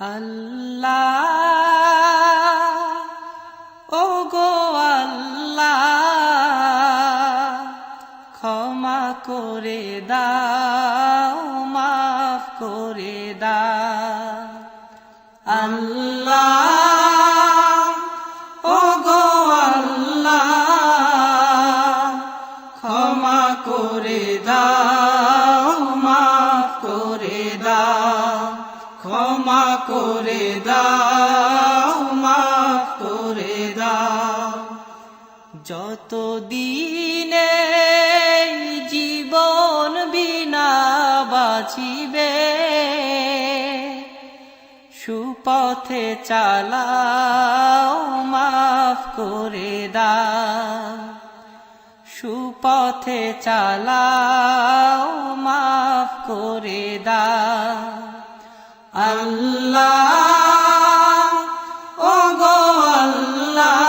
আল্লাহ ও গো আল্লাহ ক্ষমা করে দাও মাফ করে দাও আল্লাহ ও গো আল্লাহ ক্ষমা করে দাও মাফ করে দাও ক্ষমা করে দাও মাফ করে দাও যত দিনে জীবন বিনা বাঁচিবে সুপথে চালাও মাফ করে দাও সুপথে চালাও মাফ করে দাও আল্লাহ ও গো আল্লাহ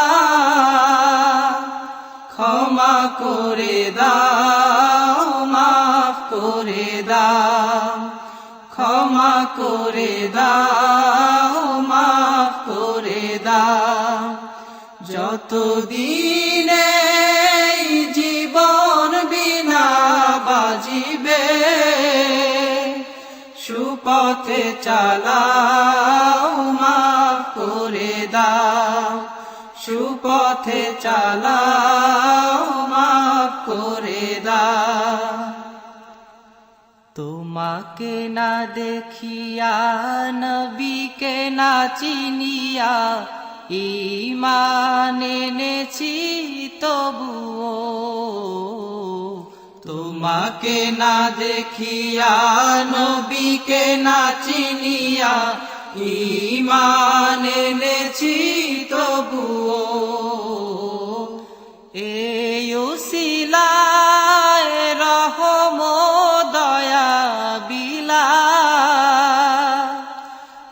ক্ষমা করে দাও মাফ করে দাও ক্ষমা করে দাও মাফ করে দাও যত দিনে জীবন বিনা বাজিবে সুপথে চালাও মাফ করে দাও সুপথে চালাও মাফ করে দাও তোমাকে না দেখিয়া নবীকে না চিনিয়া ঈমান এনেছি তবুও তোমাকে না দেখিয়া নবীকে না চিনিয়া ঈমান এনেছি তবুও এই উসিলায় রহম দয়া বিলা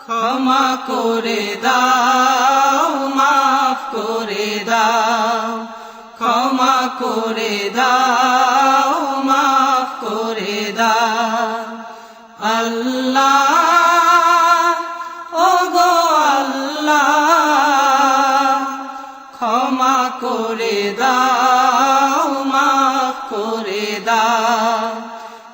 ক্ষমা করে দাও মাফ করে দাও ক্ষমা করে দাও মাফ করে দাও আল্লাহ ও গো আল্লাহ ক্ষমা করে দাও মাফ করে দাও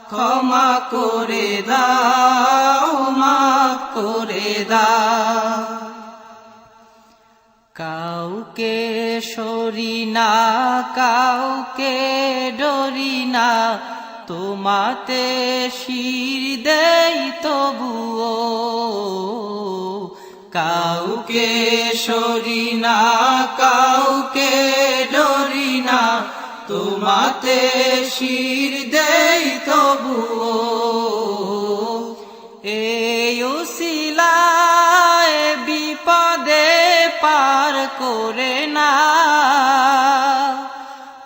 ক্ষমা করে দাও মাফ করে দাও কাউকে সরি না কাউকে ডরি না তোমাতে শির দেই তবুও কাউকে সরি না কাউকে ডরি না তোমাতে শির দেই তবুও এই উসিলায় বিপদে পার করে না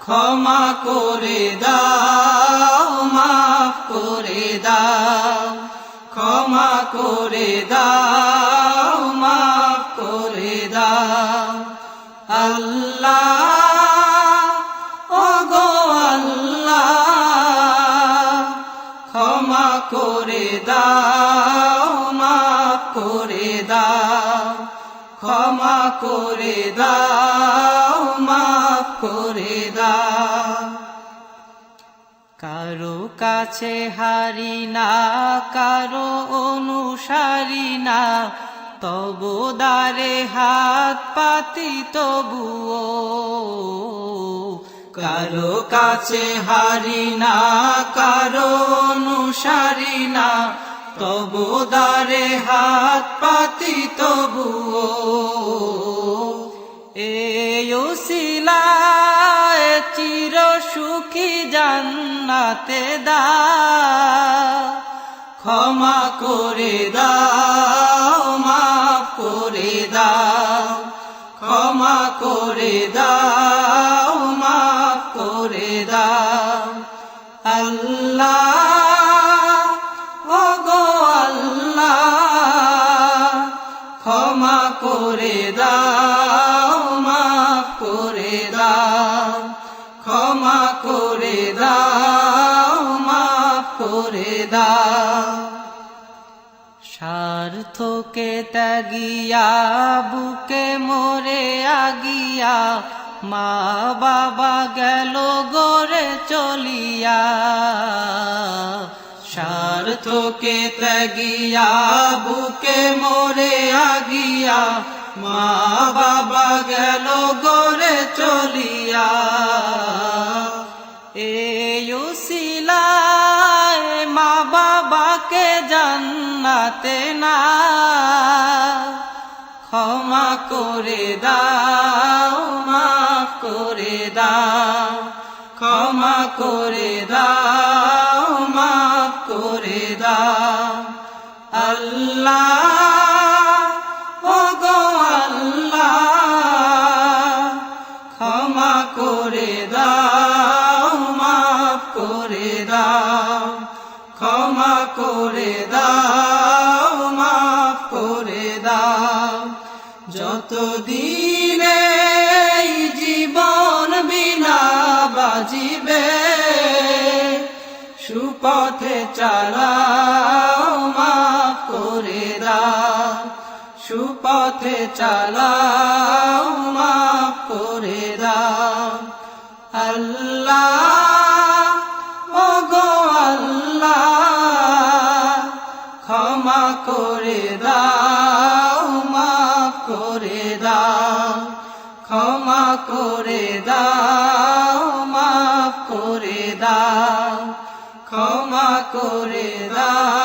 ক্ষমা করে দাও মাফ করে দাও ক্ষমা করে দাও মাফ করে দাও আল্লাহ ও গো আল্লাহ ক্ষমা করে দাও মাফ করে দাও ক্ষমা করে দাও মাফ করে দাও কারো কাছে হারি না কারো অনুসারী না তবু দ্বারে হাত পাতি তবুও কারো কাছে হারি না কারো অনুসারী না তবু দ্বারে হাত পাতি তবুও এই উসিলায় চির সুখী জান্নাতে দাও ক্ষমা করে দাও মাফ করে দাও ক্ষমা করে দাও মাফ করে দাও আল্লাহ ও গো আল্লাহ ক্ষমা করে দাও মাফ করে দাও ক্ষমা করে দাও মাফ করে দাও স্বার্থকে ত্যাগিয়া বুকে মোরে আগিয়া মা বাবা গেল গড়ে চলিয়া। স্বার্থকে ত্যাগিয়া বুকে মোরে আগিয়া মা বাবা গেল গড়ে চলিয়া। এই উসিলায় মা বাবাকে জান্নাতে না ক্ষমা করে দাও, মাফ করে দাও, ক্ষমা করে দাও, মাফ করে দাও। আল্লাহ ওগো আল্লাহ ক্ষমা করে দাও, মাফ করে দাও, ক্ষমা করে দাও, মাফ করে দাও। যতদিনে এই জীবন বিনা বাজিবে সুপথে চালাও, মাফ করে দাও, সুপথে চালাও, মাফ করে দাও। আল্লাহ ওগো আল্লাহ ক্ষমা করে দাও, মাফ করে দাও, ক্ষমা করে দাও, মাফ করে দাও, ক্ষমা করে দাও।